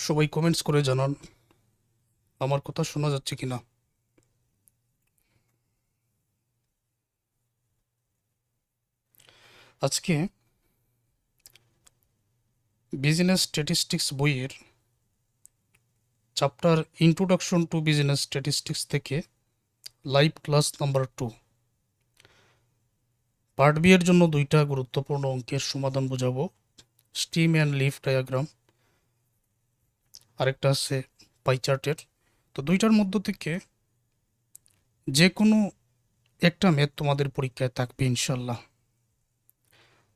সবাই কমেন্টস করে জানান আমার কথা শোনা যাচ্ছে কিনা। আজকে বিজনেস স্ট্যাটিস্টিক্স বইয়ের chapter introduction to business statistics থেকে live class number 2 part B এর জন্য দুইটা গুরুত্বপূর্ণ অঙ্কের সমাধান বোঝাবো। স্টিম অ্যান্ড লিফ ডায়াগ্রাম, আরেকটা আছে পাই চার্টের। তো দুইটার মধ্য থেকে যে কোনো একটা ম্যাথ তোমাদের পরীক্ষায় থাকবে ইনশাল্লাহ।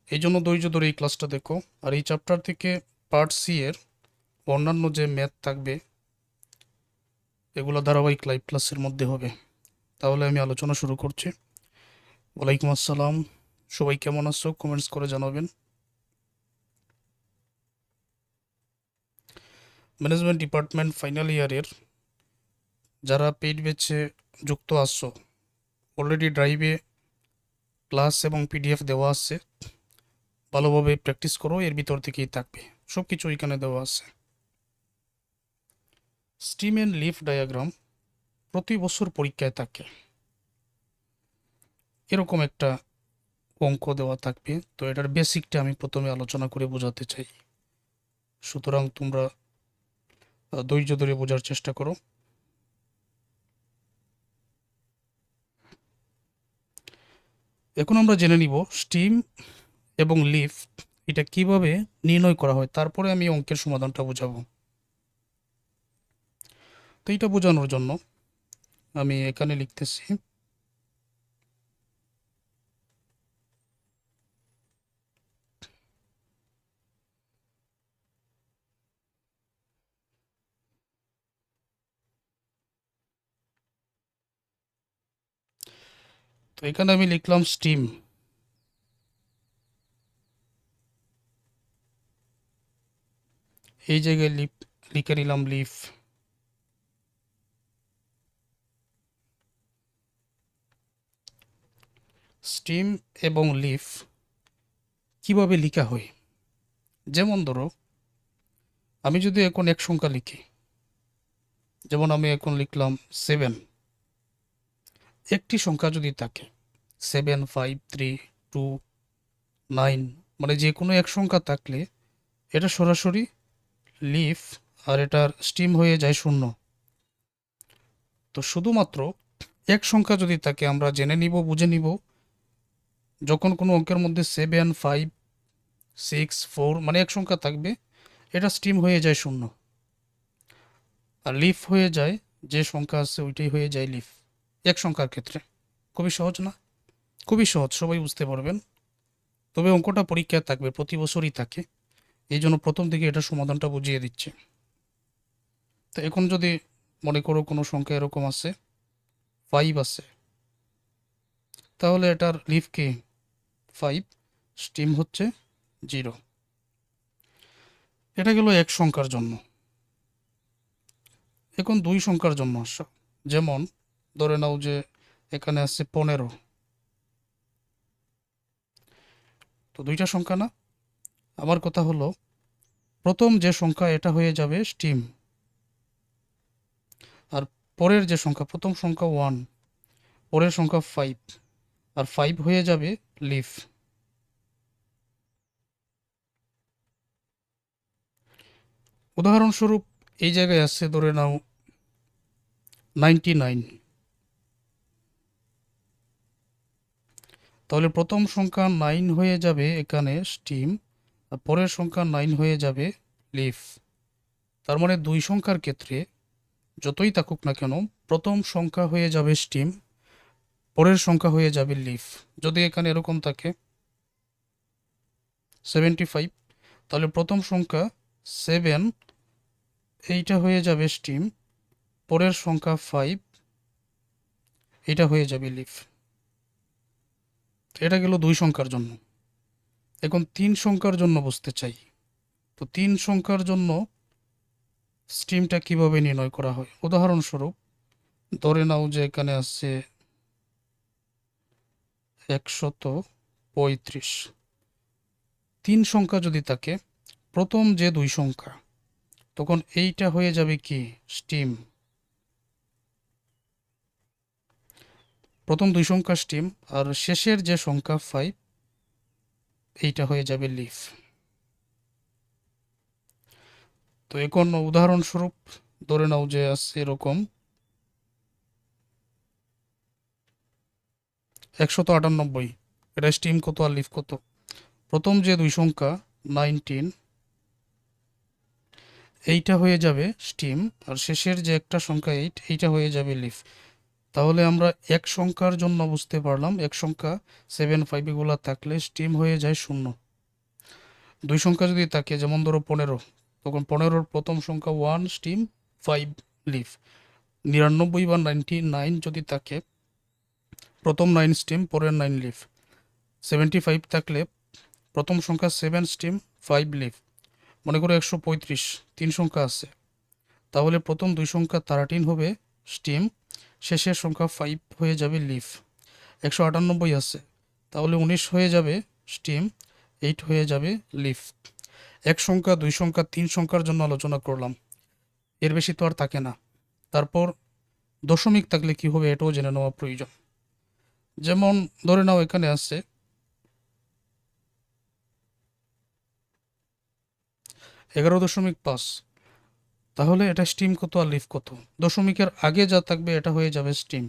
এই জন্য ধৈর্য ধরে এই ক্লাসটা দেখো। আর এই চ্যাপ্টার থেকে পার্ট সি এর অন্যান্য যে ম্যাথ থাকবে এগুলো ধারাবাহিক লাইভ ক্লাসের মধ্যে হবে। তাহলে আমি আলোচনা শুরু করছি। ওয়ালাইকুম আসসালাম, সবাই কেমন আছো কমেন্টস করে জানাবেন। ম্যানেজমেন্ট ডিপার্টমেন্ট ফাইনাল ইয়ারের যারা পেইড ব্যাচে যুক্ত আসছো, অলরেডি ড্রাইভে ক্লাস এবং পিডিএফ দেওয়া আছে, ভালোভাবে প্র্যাকটিস করো, এর ভিতর থেকেই থাকবে, সব কিছু এখানে দেওয়া আছে। স্টিম অ্যান্ড লিফ ডায়াগ্রাম প্রতি বছর পরীক্ষায় থাকে, এরকম একটা অঙ্ক দেওয়া থাকবে। তো এটার বেসিকটা আমি প্রথমে আলোচনা করে বোঝাতে চাই, সুতরাং তোমরা ধৈর্য ধরে বোঝার চেষ্টা করো। এখন আমরা জেনে নিব স্টিম এবং লিফ এটা কিভাবে নির্ণয় করা হয়, তারপরে আমি অঙ্কের সমাধানটা বোঝাবো। তো এটা বোঝানোর জন্য আমি এখানে লিখতেছি তো এখানে আমি লিখলাম স্টিম, এই জায়গায় লিখে নিলাম লিফ। স্টিম এবং লিফ কিভাবে লেখা হয়, যেমন ধরো আমি যদি এখন এক সংখ্যা লিখি, যেমন আমি এখন লিখলাম 7, একটি সংখ্যা যদি থাকে 7, 5, 3, 2, 9, মানে যে কোনো এক সংখ্যা থাকলে এটা সরাসরি লিফ আর এটার স্টিম হয়ে যায় 0। তো শুধুমাত্র এক সংখ্যা যদি থাকে আমরা জেনে নিব, বুঝে নিব, যখন কোনো অঙ্কের মধ্যে 7, 5, 6, 4 মানে এক সংখ্যা থাকবে এটা স্টিম হয়ে যায় 0, আর লিফ হয়ে যায় যে সংখ্যা আছে ওইটাই হয়ে যায় লিফ এক সংখ্যার ক্ষেত্রে। খুবই সহজ না? খুবই সহজ, সবাই বুঝতে পারবেন। তবে অঙ্কটা পরীক্ষায় থাকবে, প্রতি বছরই থাকে, এই জন্য প্রথম দিকে এটা সমাধানটা বুঝিয়ে দিচ্ছে। তো এখন যদি মনে করো কোনো সংখ্যা এরকম আছে 5 আছে, তাহলে এটার লিফ কি 5, স্টিম হচ্ছে 0। এটা গেল এক সংখ্যার জন্য। এখন দুই সংখ্যার জন্য আসো, যেমন ধরে নাও যে এখানে আছে 15, তো দুইটা সংখ্যা না? আমার কথা হলো প্রথম যে সংখ্যা এটা হয়ে যাবে স্টিম, আর পরের যে সংখ্যা, প্রথম সংখ্যা 1, পরের সংখ্যা 5, আর 5 হয়ে যাবে লিফ। উদাহরণস্বরূপ এই জায়গায় আছে ধরে নাও 99, তাহলে প্রথম সংখ্যা 9 হয়ে যাবে এখানে স্টিম, আর পরের সংখ্যা 9 হয়ে যাবে লিফ। তার মানে দুই সংখ্যার ক্ষেত্রে যতই থাকুক না কেন প্রথম সংখ্যা হয়ে যাবে স্টিম, পরের সংখ্যা হয়ে যাবে লিফ। যদি এখানে এরকম থাকে 75, তাহলে প্রথম সংখ্যা 7 এইটা হয়ে যাবে স্টিম, পরের সংখ্যা 5 এটা হয়ে যাবে লিফ। এটা গেল দুই সংখ্যার জন্য। এখন তিন সংখ্যার জন্য বুঝতে চাই। তো তিন সংখ্যার জন্য স্টিমটা কিভাবে নির্ণয় করা হয়, উদাহরণস্বরূপ ধরে নাও যে এখানে আছে 135। তিন সংখ্যা যদি থাকে, প্রথম যে দুই সংখ্যা তখন এইটা হয়ে যাবে কি স্টিম। প্রথম দুই সংখ্যা স্টিম আর শেষের যে সংখ্যা 5 এইটা হয়ে যাবে লিফ। তো এখন উদাহরণস্বরূপ ধরে নাও যে আছে এরকম 198, এটা স্টিম কত আর লিফ কত। প্রথম যে দুই সংখ্যা 19 এইটা হয়ে যাবে স্টিম আর শেষের যে একটা সংখ্যা 8 এইটা হয়ে যাবে লিফ। তাহলে আমরা এক সংখ্যার জন্য বুঝতে পারলাম এক সংখ্যা 7, 5 এগুলা থাকলে স্টিম হয়ে যায় 0। দুই সংখ্যা যদি থাকে যেমন ধরো 15, তখন 15-র প্রথম সংখ্যা 1 স্টিম 5 লিফ। 99 বা 99 যদি থাকে প্রথম 9 স্টিম পরের 9 লিফ। 75 থাকলে প্রথম সংখ্যা 7 স্টিম 5 লিফ। মনে করো 135 তিন সংখ্যা আছে, তাহলে প্রথম দুই সংখ্যা 13 হবে স্টিম, শেষের সংখ্যা 5 হয়ে যাবে লিফ। 198 আছে, তাহলে 19 হয়ে যাবে স্টিম, 8 হয়ে যাবে লিফ। এক সংখ্যা দুই সংখ্যা তিন সংখ্যার জন্য আলোচনা করলাম, এর বেশি তো আর থাকে না। তারপর দশমিক থাকলে কি হবে এটাও জেনে নেওয়া প্রয়োজন। যেমন ধরে নাও এখানে আছে 11.5, তাহলে এটা স্টিম কত আর লিফ কত। দশমিকের আগে যা থাকবে এটা হয়ে যাবে স্টিম,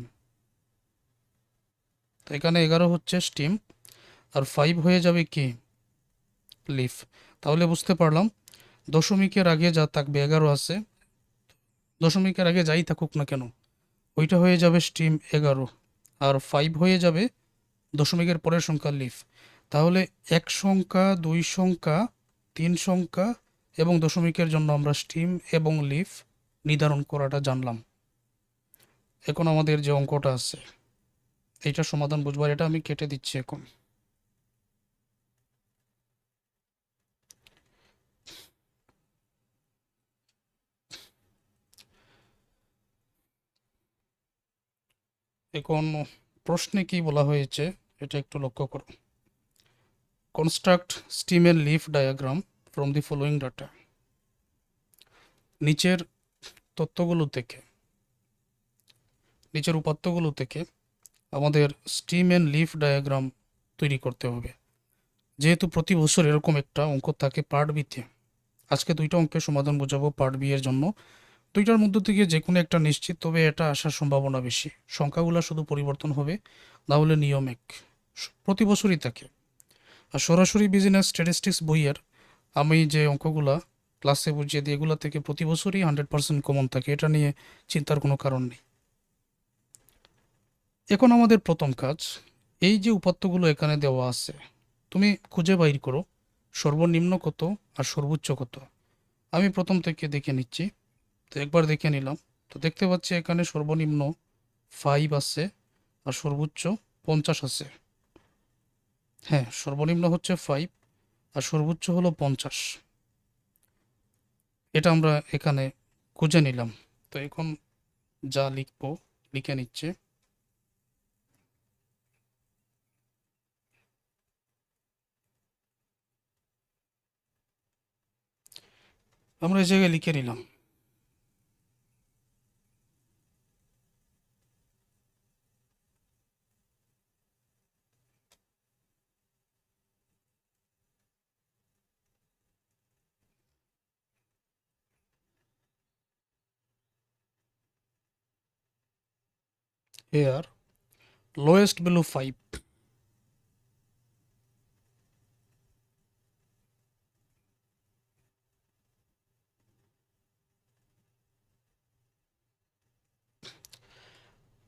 তো এখানে 11 হচ্ছে স্টিম আর 5 হয়ে যাবে কি লিফ। তাহলে বুঝতে পারলাম দশমিকের আগে যা থাকবে 11 আছে, দশমিকের আগে যাই থাকুক না কেন ওইটা হয়ে যাবে স্টিম 11, আর 5 হয়ে যাবে দশমিকের পরের সংখ্যা লিফ। তাহলে এক সংখ্যা দুই সংখ্যা তিন সংখ্যা এবং দশমিকের জন্য আমরা স্টিম এবং লিফ নির্ধারণ করাটা জানলাম। এখন আমাদের যে অঙ্কটা আছে এইটা সমাধান বুঝবার, এটা আমি কেটে দিচ্ছি এখন। এখন প্রশ্নে কি বলা হয়েছে এটা একটু লক্ষ্য করো। Construct stem and leaf diagram from the following data. নিচের তথ্যগুলো থেকে, নিচের উপাত্তগুলো থেকে আমাদের স্টিম এন্ড লিফ ডায়াগ্রাম তৈরি করতে হবে। যেহেতু প্রতি বছর এরকম একটা অঙ্ক থাকে পার্ট বিতে, আজকে দুইটা অঙ্কের সমাধান বোঝাবো পার্ট বি এর জন্য। দুইটার মধ্য থেকে যে কোনো একটা নিশ্চিত, তবে এটা আসার সম্ভাবনা বেশি। সংখ্যাগুলো শুধু পরিবর্তন হবে, না হলে নিয়ম এক, প্রতি বছরই থাকে। আর সরাসরি বিজনেস স্ট্যাটিস্টিক্স বইয়ের আমি যে অঙ্কগুলা ক্লাসে বুঝিয়ে দিই এগুলো থেকে প্রতি বছরই 100% কমন থাকে, এটা নিয়ে চিন্তার কোনো কারণ নেই। এখন আমাদের প্রথম কাজ, এই যে উপাত্তগুলো এখানে দেওয়া আছে তুমি খুঁজে বাইর করো সর্বনিম্ন কত আর সর্বোচ্চ কত। আমি প্রথম থেকে দেখে নিচ্ছি, তো একবার দেখে নিলাম। তো দেখতে পাচ্ছি এখানে সর্বনিম্ন 5 আছে আর সর্বোচ্চ 50 আছে। হ্যাঁ, সর্বনিম্ন হচ্ছে 5 আর সর্বোচ্চ হলো 50, এটা আমরা এখানে খুঁজে নিলাম। তো এখন যা লিখবো লিখে নিচ্ছে, আমরা এই জায়গায় লিখে নিলাম। Here lowest value 5,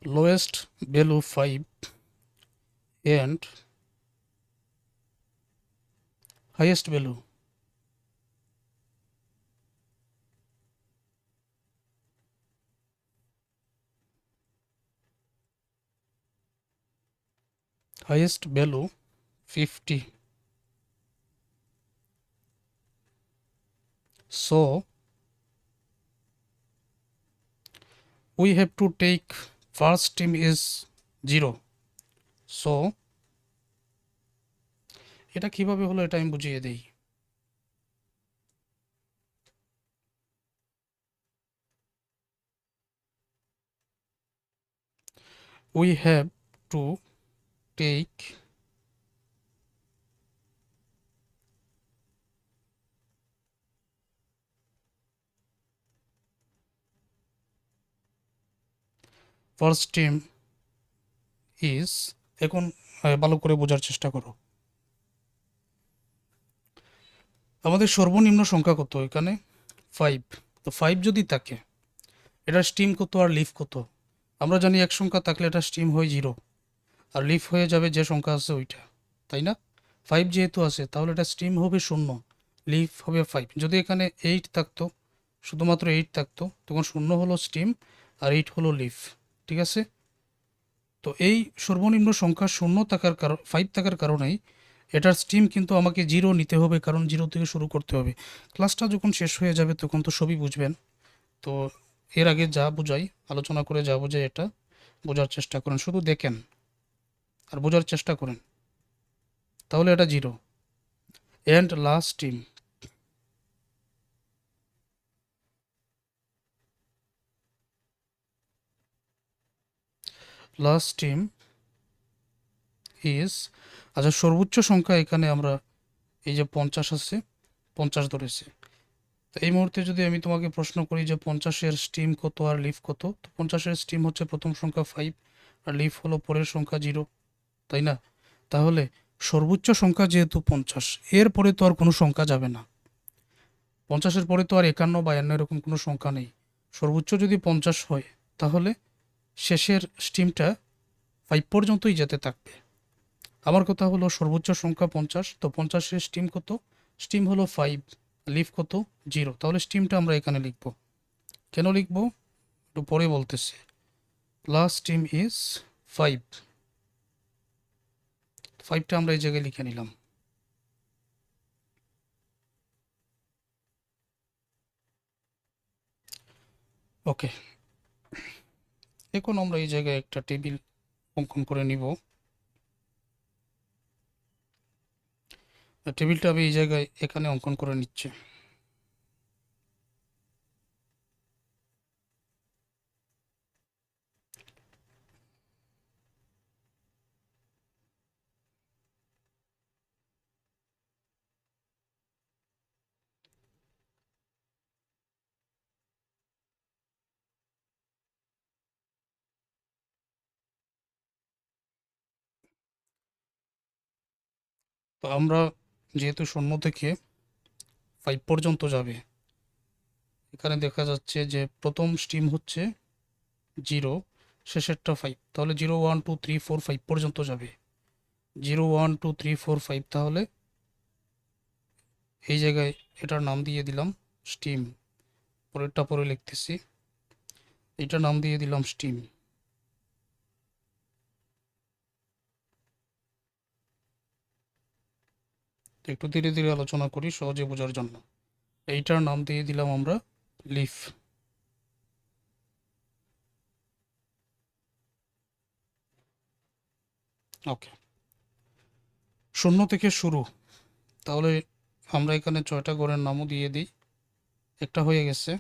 lowest value 5 and highest value highest value 50. So we have to take first term is 0. So এটা কিভাবে হলো এটা আমি বুঝিয়ে দেই। We have to take first team is, এখন ভালো করে বোঝার চেষ্টা করো। আমাদের সর্বনিম্ন সংখ্যা কত এখানে? 5। তো 5 যদি থাকে, এটার স্টিম কত আর লিফ কত? আমরা জানি এক সংখ্যা থাকলে এটা স্টিম হয় 0, আর লিফ হয়ে যাবে যে সংখ্যা আছে ওইটা, তাই না? 5 যেহেতু আছে তাহলে এটা স্টিম হবে 0, লিফ হবে 5। যদি এখানে 8 থাকতো, শুধুমাত্র 8 থাকতো, তখন 0 হলো স্টিম আর 8 হলো লিফ, ঠিক আছে? তো এই সর্বনিম্ন সংখ্যা 0 থাকার কারণ, 5 থাকার কারণেই এটার স্টিম কিন্তু আমাকে 0 নিতে হবে, কারণ 0 থেকে শুরু করতে হবে। ক্লাসটা যখন শেষ হয়ে যাবে তখন তো সবই বুঝবেন। তো এর আগে যা বুঝাই, আলোচনা করে যা বুঝাই, এটা বোঝার চেষ্টা করেন, শুধু দেখেন আর বোঝার চেষ্টা করেন, তাহলে এটা 0। And last team, last team is, আচ্ছা সর্বোচ্চ সংখ্যা এখানে আমরা এই যে 50 আছে, 50 ধরেছে। তো এই মুহূর্তে যদি আমি তোমাকে প্রশ্ন করি যে 50-এর স্টিম কত আর লিফ কত, তো 50-এর স্টিম হচ্ছে প্রথম সংখ্যা 5 আর লিফ হলো পরের সংখ্যা 0, তাই না? তাহলে সর্বোচ্চ সংখ্যা যেহেতু 50, এর পরে তো আর কোনো সংখ্যা যাবে না। 50-এর পরে তো আর 51, 52 এরকম কোনো সংখ্যা নেই। সর্বোচ্চ যদি 50 হয় তাহলে শেষের স্টিমটা 5 পর্যন্তই যেতে থাকবে। আমার কথা হলো সর্বোচ্চ সংখ্যা 50, তো 50-এর স্টিম কত? স্টিম হলো 5, লিফ কত? 0। তাহলে স্টিমটা আমরা এখানে লিখব। কেন লিখব একটু পরে বলতেছি। লাস্ট স্টিম ইজ 5, 5টা আমরা এই জায়গায় লিখে নিলাম। ওকে, এখন আমরা এই জায়গায় একটা টেবিল অঙ্কন করে নিব। টেবিলটা আমি এই জায়গায় এখানে অঙ্কন করে নিচ্ছি। তো আমরা যেহেতু 0 থেকে 5 পর্যন্ত যাবে, এখানে দেখা যাচ্ছে যে প্রথম স্টিম হচ্ছে 0, শেষেরটা 5, তাহলে 0 1 2 3 4 5 পর্যন্ত যাবে। 0 1 2 3 4 5, তাহলে এই জায়গায় এটার নাম দিয়ে দিলাম স্টিম। পরেরটা পরে লিখতেছি, এটার নাম দিয়ে দিলাম স্টিম। একটু ধীরে ধীরে আলোচনা করি সহজে বোঝার জন্য। এইটার নাম দিয়ে দিলাম আমরা লিফ। ওকে, 0 থেকে শুরু, তাহলে আমরা এখানে 6টা ঘরের নামও দিয়ে দিই। একটা হয়ে গেছে,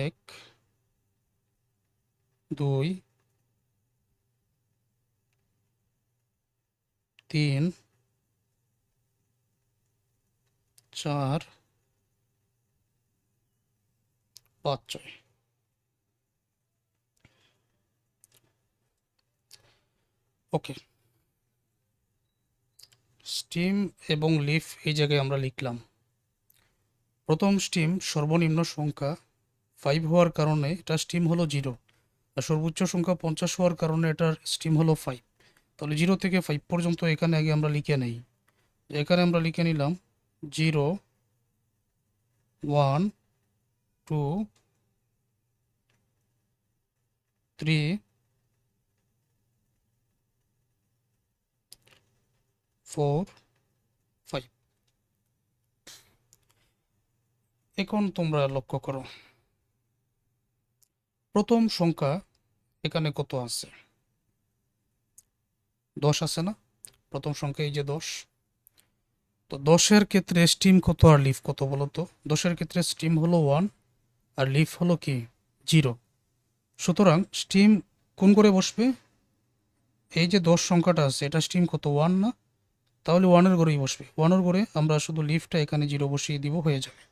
1 2 3 4 5 6। ওকে, স্টিম এবং লিফ এই জায়গায় আমরা লিখলাম। প্রথম স্টিম সর্বনিম্ন সংখ্যা 5 হওয়ার কারণে এটা স্টিম হলো 0, আর সর্বোচ্চ সংখ্যা 50 হওয়ার কারণে এটার স্টিম হলো 5। তাহলে 0 থেকে 5 পর্যন্ত এখানে আগে আমরা লিখে নেই। এখানে আমরা লিখে নিলাম 0 1 2 3 4 5। এখন তোমরা লক্ষ্য করো প্রথম সংখ্যা এখানে কত আছে? 10 আছে না? প্রথম সংখ্যা এই যে 10। তো 10-এর ক্ষেত্রে স্টিম কত আর লিফ কত বলো তো? 10-এর ক্ষেত্রে স্টিম হলো 1 আর লিফ হলো কি 0। সুতরাং স্ট্রিম কোন করে বসবে? এই যে 10 সংখ্যাটা আছে এটা স্ট্রিম কত 1 না? তাহলে 1-এর ঘরেই বসবে। 1-এর ঘরে আমরা শুধু লিফটা এখানে 0 বসিয়ে দিব, হয়ে যাবে।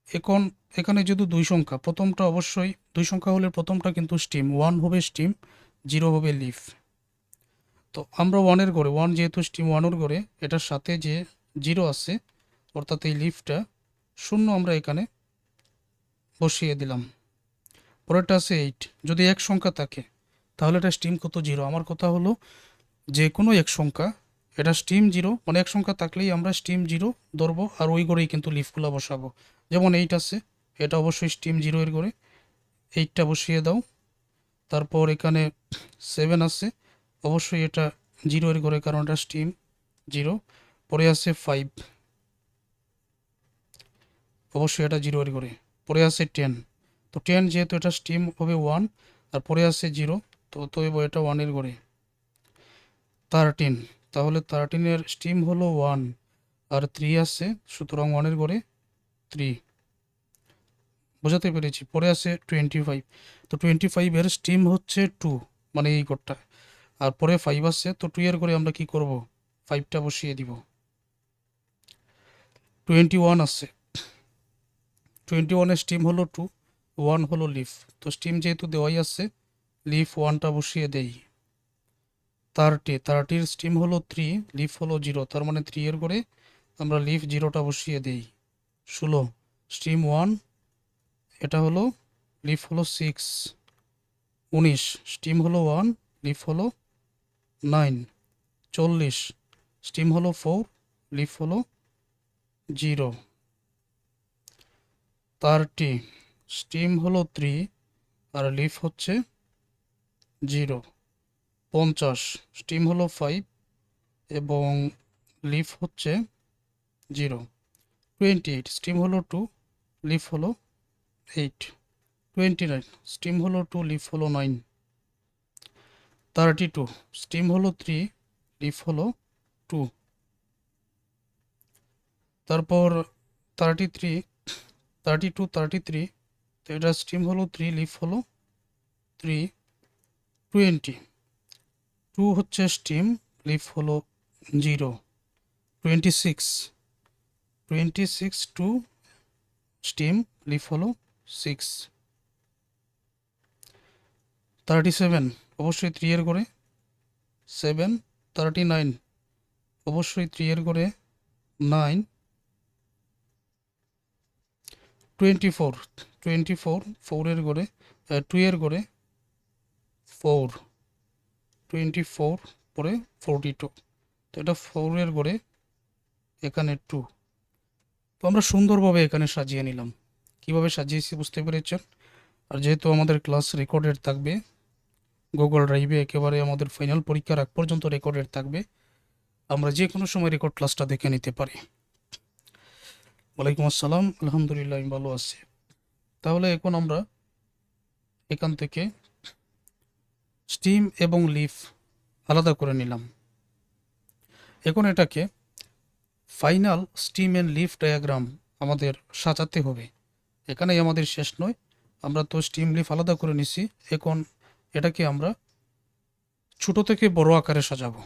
এখন এখানে যেহেতু 2 সংখ্যা, প্রথমটা অবশ্যই 2 সংখ্যা হলে প্রথমটা কিন্তু স্ট্রিম, 1 হবে স্ট্রিম, 0 হবে লিফ। তো আমরা 1-এর ঘরে, 1 যেহেতু স্ট্রিম 1-এর ঘরে, এটার সাথে যে 0 আছে অর্থাৎ এই লিফটা 0 আমরা এখানে বসিয়ে দিলাম। পরেরটা আছে 8। যদি এক সংখ্যা থাকে তাহলে এটা স্ট্রিম কত 0। আমার কথা হলো যে কোনো এক সংখ্যা, এটা স্ট্রিম 0, মানে এক সংখ্যা থাকলেই আমরা স্ট্রিম 0 ধরবো আর ওই ঘরেই কিন্তু লিফগুলো বসাবো। যেমন 8 আছে, এটা অবশ্যই স্ট্রিম 0 এর ঘরে, 8টা বসিয়ে দাও। তারপর এখানে 7 আছে, অবশ্যই এটা 0 এর ঘরে কারণ এটা স্ট্রিম 0। পরে আছে 5, অবশ্যই এটা 0 এর ঘরে। পরে আছে 10, তো 10 যেহেতু এটা স্ট্রিম হবে 1, আর পরে আছে 0, তো অতএব এটা 1 এর ঘরে। 13, তাহলে 13-এর স্ট্রিম হলো 1 আর 3 আছে, সুতরাং 1-এর ঘরে 3। বোঝাতে পেরেছি? পরে আছে 25, তো 25-এর স্ট্রিম হচ্ছে 2, মানে এই ঘরটা। আর পরে 5 আছে, তো 2 এর ঘরে আমরা কি করব? 5টা বসিয়ে দিব। 21 আছে, 21-এর স্ট্রিম হলো 2, 1 হলো লিফ, তো স্ট্রিম যেহেতু দেওয়াই আছে লিফ 1টা বসিয়ে দেই। 30-এর স্ট্রিম হলো 3, লিফ হলো 0, তার মানে 3 এর ঘরে আমরা লিফ 0টা বসিয়ে দেই। 16, স্ট্রিম 1, এটা হলো লিফ হলো 6। 19, স্ট্রিম হলো 1, লিফ হলো 9। 40, স্ট্রিম হলো 4, লিফ হলো 0। 30, স্ট্রিম হলো 3 আর লিফ হচ্ছে 0। 50, স্ট্রিম হলো 5 এবং লিফ হচ্ছে 0। 28, স্ট্রিম হলো 2, লিফ হলো 8। 29, স্ট্রিম হলো 2, লিফ হলো 9। 32, স্ট্রিম হলো 3, লিফ হলো 2। তারপর 33, 32, 33, তো এটা স্ট্রিম হলো 3, লিফ হলো 3। 20, 2 হচ্ছে স্ট্রিম, লিফ হলো 0। 26, 2 স্টিম, লিফ হলো 6। 37, অবশ্যই 3 এর ঘরে 7। 39, অবশ্যই 3 এর ঘরে 9। 24, 4 এর ঘরে 2 এর ঘরে 4। 24 পরে 42, তো এটা 4 এর ঘরে এখানে 2। তো আমরা সুন্দরভাবে এখানে সাজিয়ে নিলাম। কিভাবে সাজিয়েছি বুঝতে পেরেছেন? আর যেহেতু আমাদের ক্লাস রেকর্ডেড থাকবে গুগল ড্রাইভে, একেবারে আমাদের ফাইনাল পরীক্ষার আগ পর্যন্ত রেকর্ডেড থাকবে, আমরা যে কোনো সময় রেকর্ড ক্লাসটা দেখে নিতে পারি। ওয়ালাইকুম আসসালাম, আলহামদুলিল্লাহ আমি ভালো আছি। তাহলে এখন আমরা এখান থেকে স্টিম এবং লিফ আলাদা করে নিলাম। এখন এটাকে final stem and leaf diagram আমাদের সাজাতে হবে। এখানেই আমাদের শেষ নয়, আমরা তো স্টিম লিফ আলাদা করে নিছি, এখন এটাকে আমরা ছোট থেকে বড় আকারে সাজাবো।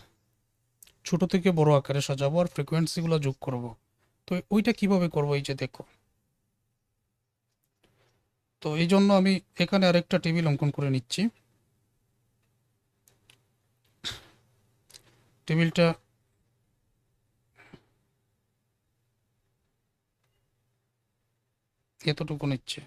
ছোট থেকে বড় আকারে সাজাবো আর ফ্রিকোয়েন্সিগুলো যোগ করব। তো ওইটা কিভাবে করব, এই যে দেখো। তো এই জন্য আমি এখানে আরেকটা টেবিল অঙ্কন করে নিচ্ছি। টেবিলটা এতটুকু নিচ্ছে।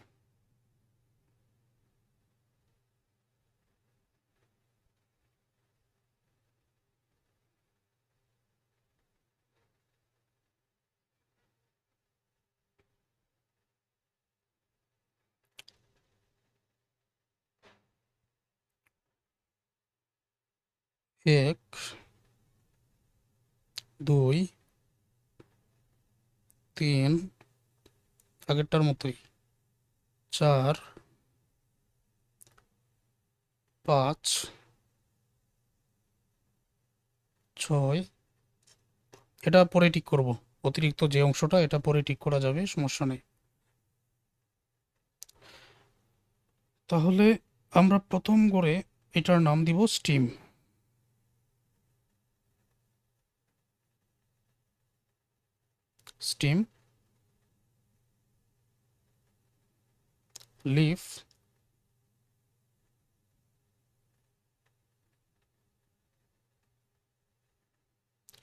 এক, দুই, তিন, আগেরটার মতোই, 4, 5, 6, এটা পরে ঠিক করব। অতিরিক্ত যে অংশটা এটা পরে ঠিক করা যাবে, সমস্যা নেই। তাহলে আমরা প্রথম করে এটার নাম দিব স্টিম। Stem leaf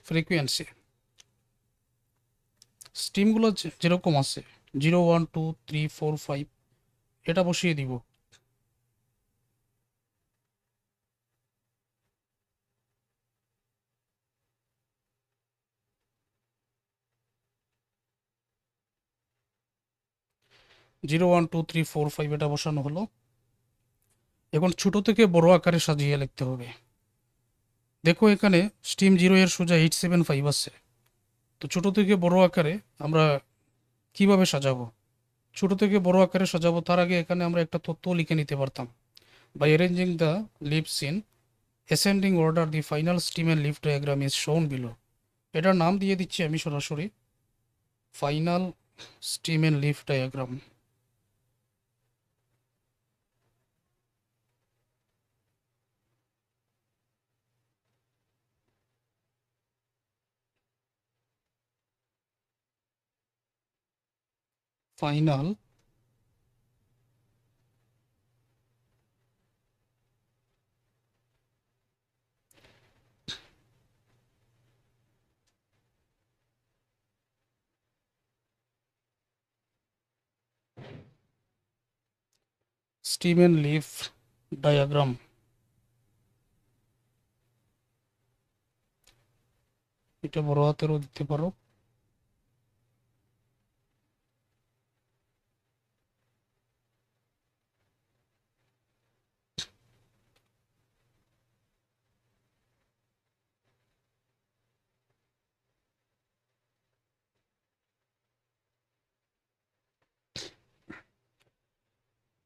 frequency. স্টিমগুলো যেরকম আছে 0, 1, 2, 3, 4, 5 এটা বসিয়ে দিব। 0, 1, 2, 3, 4, 5 এটা বসানো হলো। এখন ছোট থেকে বড় আকারে সাজিয়ে লিখতে হবে। দেখো এখানে স্টিম 0 এর সোজা 875 আছে। তো ছোট থেকে বড় আকারে আমরা কিভাবে সাজাবো? ছোট থেকে বড় আকারে সাজাবো তার আগে এখানে আমরা একটা তথ্য লিখে নিতে পারতাম। By arranging the leaves in ascending order the final stem and leaf diagram is shown below. এটার নাম দিয়ে দিচ্ছি আমি সরাসরি final stem and leaf diagram. Final stem and leaf diagram. এটা বড় হাতেরও দিতে পারো।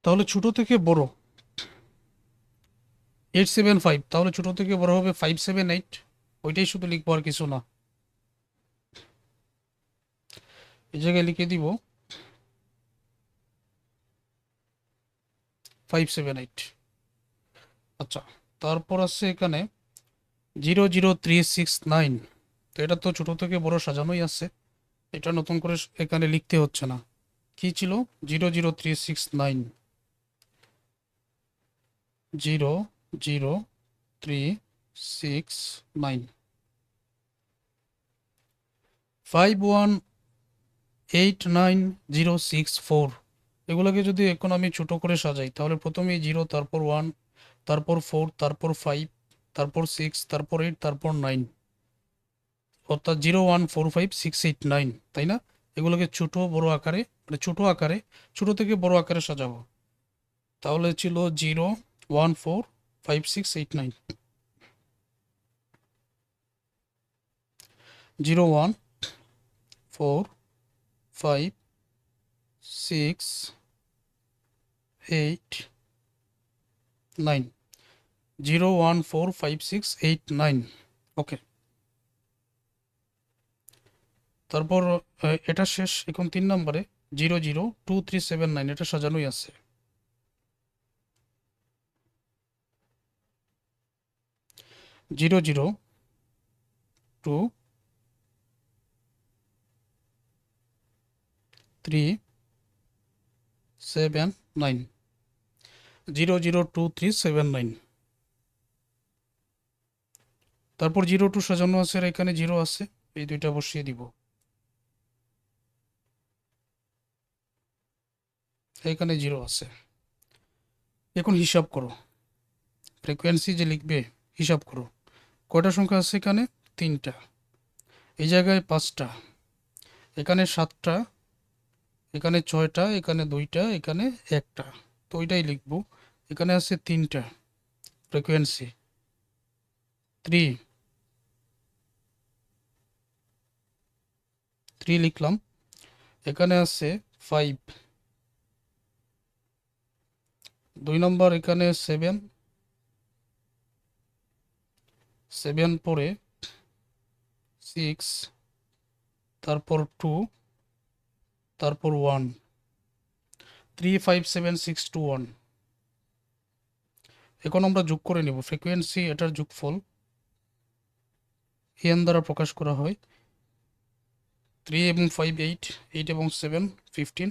তাহলে ছোট থেকে বড় 875, তাহলে ছোট থেকে বড় হবে 578। ওইটাই শুধু লিখবো আর কিছু না। এই জায়গায় লিখে দিব 578। আচ্ছা, তারপর আছে এখানে 00369। তো এটা তো ছোট থেকে বড় সাজানোই আছে, এটা নতুন করে এখানে লিখতে হচ্ছে না। কি ছিল? 00369। 00369 5189064। এগুলোকে যদি এখন আমি ছোট করে সাজাই তাহলে প্রথমে 0, তারপর 1, তারপর 4, তারপর 5, তারপর 6, তারপর 8, তারপর 9, অর্থাৎ 0145689, তাই না? এগুলোকে ছোট বড় আকারে মানে ছোট আকারে ছোট থেকে বড় আকারে সাজাবো। তাহলে ছিল 0145689, 0145689, 0145689। ওকে, তারপর এটা শেষ। এখন 3 নম্বরে 00237 এটা সাজানোই আছে। 00237 00237। তারপর 02 সাজানো আছে আর এখানে 0 আছে, এই দুইটা বসিয়ে দিব। এখানে 0 আছে। এখন হিসাব করো, ফ্রিকোয়েন্সি যে লিখবে হিসাব করো কয়টা সংখ্যা আছে এখানে? 3টা। এই জায়গায় 5টা, এখানে 7টা, এখানে 6টা, এখানে 2টা, এখানে 1টা। তো ওইটাই লিখবো। এখানে আছে 3টা ফ্রিকোয়েন্সি, 3 লিখলাম। এখানে আছে 5, 2 নম্বর এখানে 7 পরে 6, তারপর 2, তারপর 1, 35761। এখন আমরা যোগ করে নেব ফ্রিকোয়েন্সি, এটার যোগফল এন দ্বারা প্রকাশ করা হয়। 3 এবং 5 8, 8 এবং 7 15,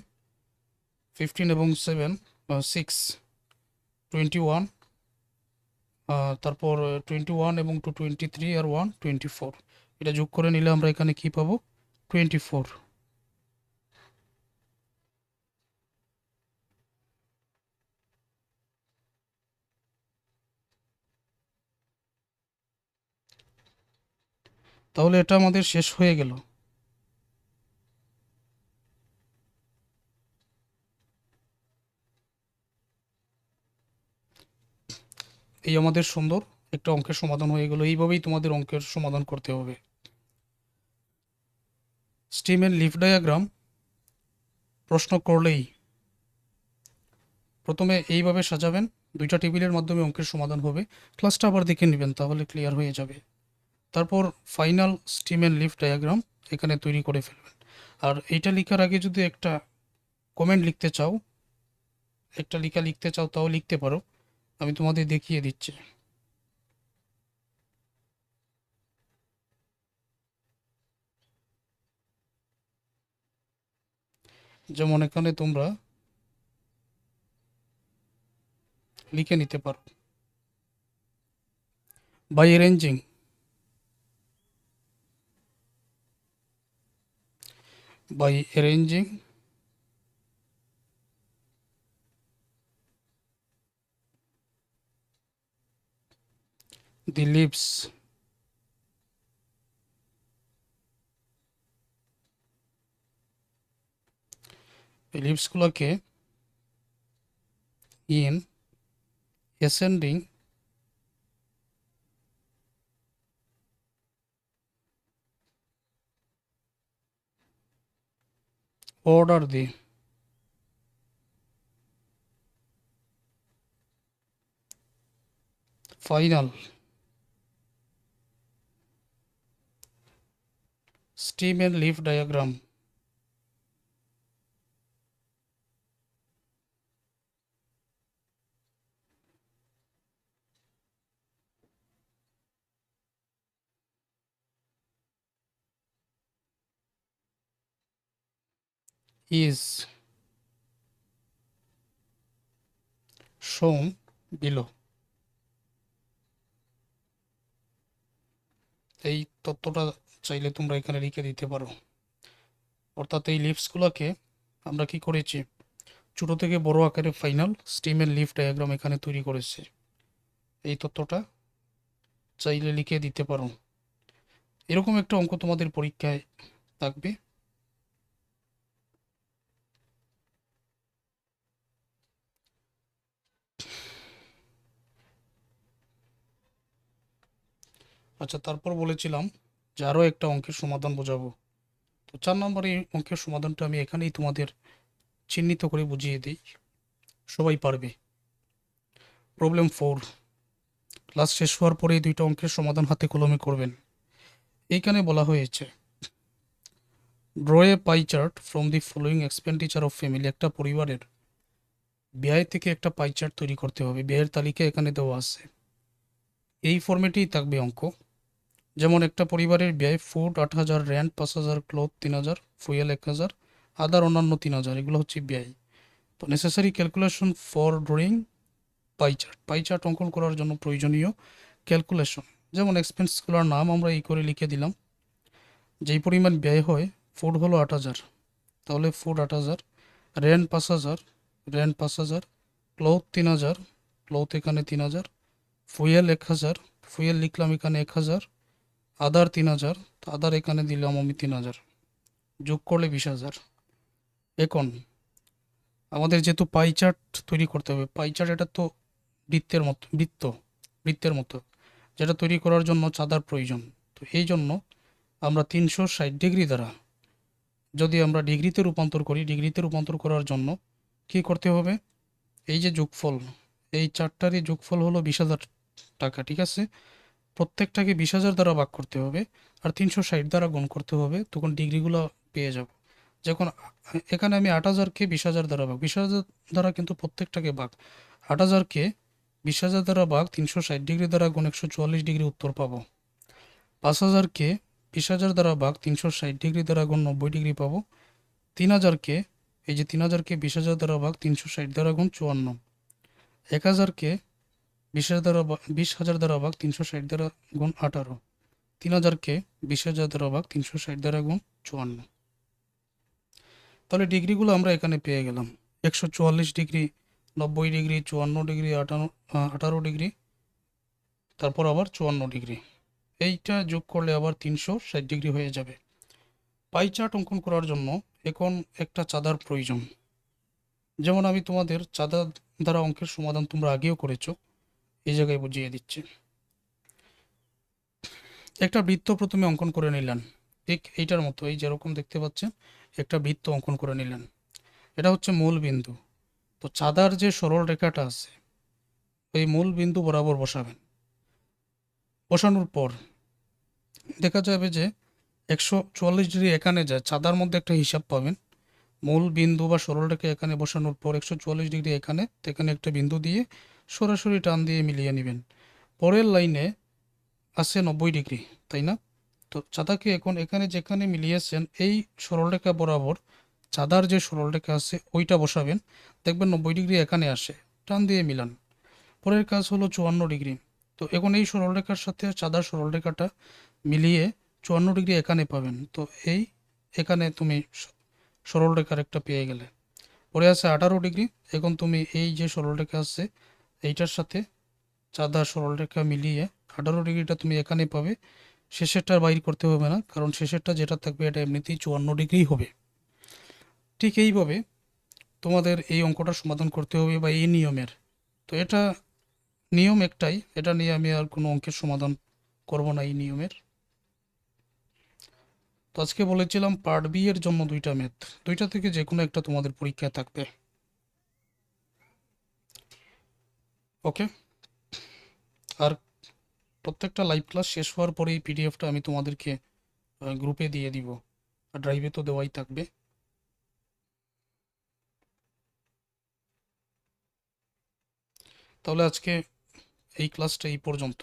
15 এবং 7 6 21, তারপর 21 এবং 2 23 আর 1 24। এটা যোগ করে নিলে আমরা এখানে কি পাবো? 24। তাহলে এটা আমাদের শেষ হয়ে গেল। এই আমাদের সুন্দর একটা অঙ্কের সমাধান হয়ে গেল। এইভাবেই তোমাদের অঙ্কের সমাধান করতে হবে। স্টিম এন্ড লিফ ডায়াগ্রাম প্রশ্ন করলেই প্রথমে এইভাবে সাজাবেন, দুইটা টেবিলের মাধ্যমে অঙ্কের সমাধান হবে। ক্লাসটা আবার দেখে নেবেন, তাহলে ক্লিয়ার হয়ে যাবে। তারপর final stem and leaf diagram এখানে তৈরি করে ফেলবেন। আর এইটা লেখার আগে যদি একটা কমেন্ট লিখতে চাও, একটা লিখতে চাও, তাও লিখতে পারো। আমি তোমাদের দেখিয়ে দিচ্ছি। যেমন এখানে তোমরা লিখে নিতে পারো, by arranging by arranging the leaves গুলোকে in ascending order the final stem and leaf diagram is shown below। এই তথ্যটা চাইলে তোমরা এখানে লিখে দিতে পারো। অর্থাৎ এই লিভসগুলোকে আমরা কি করেছি, ছোট থেকে বড় আকারে final stem and leaf diagram এখানে তৈরি করেছি। এই তথ্যটা চাইলে লিখে দিতে পারো। এরকম একটা অঙ্ক তোমাদের পরীক্ষায় থাকবে। আচ্ছা, তারপর বলেছিলাম যে আরও একটা অঙ্কের সমাধান বোঝাবো। তো 4 নম্বরে এই অঙ্কের সমাধানটা আমি এখানেই তোমাদের চিহ্নিত করে বুঝিয়ে দিই, সবাই পারবে। প্রবলেম 4। ক্লাস শেষ হওয়ার পরে এই দুইটা অঙ্কের সমাধান হাতে কলমে করবেন। এইখানে বলা হয়েছে draw A pie chart from the following expenditure of family. একটা পরিবারের ব্যয় থেকে একটা পাই চার্ট তৈরি করতে হবে। ব্যয়ের তালিকা এখানে দেওয়া আছে, এই ফর্মেটেই থাকবে অঙ্ক। যেমন একটা পরিবারের ব্যয় ফুড 8,000, রেন্ট 5,000, ক্লথ 3,000, ফুয়েল 1,000, আদার অন্যান্য 3,000। এগুলো হচ্ছে ব্যয়। তো necessary calculation for drawing pie chart অঙ্কন করার জন্য প্রয়োজনীয় ক্যালকুলেশন, যেমন এক্সপেন্সগুলোর নাম আমরা এই করে লিখে দিলাম। যেই পরিমাণ ব্যয় হয়, ফুড হলো 8,000, তাহলে food 8,000, rent 5,000, rent 5,000, cloth 3,000, cloth এখানে 3,000, ফুয়েল 1,000, ফুয়েল লিখলাম এখানে 1,000, আদার 3,000, আদার এখানে দিলাম আমি 3,000, যোগ করলে 20,000। এখন আমাদের যেহেতু পাই চার্ট তৈরি করতে হবে, পাই চার্ট এটা তো বৃত্তের মতো, যেটা তৈরি করার জন্য চাঁদার প্রয়োজন। তো এই জন্য আমরা 360 ডিগ্রি দ্বারা যদি আমরা ডিগ্রিতে রূপান্তর করি, ডিগ্রিতে রূপান্তর করার জন্য কি করতে হবে, এই যে যোগফল, এই চারটারই যোগফল হলো 20,000 টাকা, ঠিক আছে। প্রত্যেকটাকে 20,000 দ্বারা ভাগ করতে হবে আর 360 দ্বারা গুণ করতে হবে, তখন ডিগ্রিগুলো পেয়ে যাব। যখন এখানে আমি 8,000কে 20,000 দ্বারা ভাগ, 20,000 দ্বারা কিন্তু প্রত্যেকটাকে ভাগ, 8,000কে 20,000 দ্বারা ভাগ 360 ডিগ্রি দ্বারা গুণ 144 ডিগ্রি উত্তর পাবো। 5,000কে 20,000 দ্বারা ভাগ 360 ডিগ্রি দ্বারা গুণ 90 ডিগ্রি পাবো। 3,000কে এই যে 3,000কে 20,000 দ্বারা ভাগ 360 দ্বারা গুণ 54। 1,000কে 20,000 দ্বারা ভাগ 360 দ্বারা গুণ 18। 3,000কে 20,000 দ্বারা ভাগ 360 দ্বারা গুণ 54। তাহলে ডিগ্রিগুলো আমরা এখানে পেয়ে গেলাম 144 ডিগ্রি, 90 ডিগ্রি, 54 ডিগ্রি, 18 ডিগ্রি, তারপর আবার 54 ডিগ্রি। এইটা যোগ করলে আবার 360 ডিগ্রি হয়ে যাবে। পাই চার্ট অঙ্কন করার জন্য এখন একটা চাঁদার প্রয়োজন। যেমন আমি তোমাদের চাঁদা দ্বারা অঙ্কের সমাধান তোমরা আগেও করেছো, এই জায়গায় বুঝিয়ে দিচ্ছি। একটা বৃত্ত প্রথমে অঙ্কন করে নিলেন, ঠিক এইটার মতো, এই যেরকম দেখতে পাচ্ছেন একটা বৃত্ত অঙ্কন করে নিলেন। এটা হচ্ছে মূল বিন্দু। তো চাঁদার যে সরল রেখাটা আছে ওই মূল বিন্দু বরাবর বসাবেন। বসানোর পর দেখা যাবে যে 144 ডিগ্রি এখানে যায়, চাঁদার মধ্যে একটা হিসাব পাবেন। মূল বিন্দু বা সরল রেখা এখানে বসানোর পর 144 ডিগ্রি এখানে একটা বিন্দু দিয়ে সরাসরি টান দিয়ে মিলিয়ে নেবেন। পরের লাইনে আছে 90 ডিগ্রি, তাই না? তো চাঁদাকে এখন এখানে যেখানে মিলিয়েছেন এই সরলরেখা বরাবর চাঁদার যে সরলরেখা আছে ওইটা বসাবেন, দেখবেন 90 ডিগ্রি এখানে আসে, টান দিয়ে মিলান। পরের কাজ হলো 54 ডিগ্রি। তো এখন এই সরলরেখার সাথে চাঁদার সরলরেখাটা মিলিয়ে 54 ডিগ্রি এখানে পাবেন। তো এই এখানে তুমি সরলরেখার একটা পেয়ে গেলে। পরে আছে 18 ডিগ্রি। এখন তুমি এই যে সরলরেখা আছে এইটার সাথে চাঁদা সরলরেখা মিলিয়ে 18 ডিগ্রিটা তুমি এখানে পাবে। শেষেরটা বাইর করতে হবে না, কারণ শেষেরটা যেটা থাকবে এটা এমনিতেই 54 ডিগ্রি হবে। ঠিক এইভাবে তোমাদের এই অঙ্কটা সমাধান করতে হবে বা এই নিয়মের। তো এটা নিয়ম একটাই, এটা নিয়ে আমি আর কোনো অঙ্কের সমাধান করব না এই নিয়মের। তো আজকে বলেছিলাম পার্ট বি এর জন্য দুইটা ম্যাথ, দুইটা থেকে যে কোনো একটা তোমাদের পরীক্ষায় থাকবে। ওকে, আর প্রত্যেকটা লাইভ ক্লাস শেষ হওয়ার পরে এই পিডিএফটা আমি তোমাদেরকে গ্রুপে দিয়ে দিব, আর ড্রাইভে তো দেওয়াই থাকবে। তাহলে আজকে এই ক্লাসটা এই পর্যন্ত।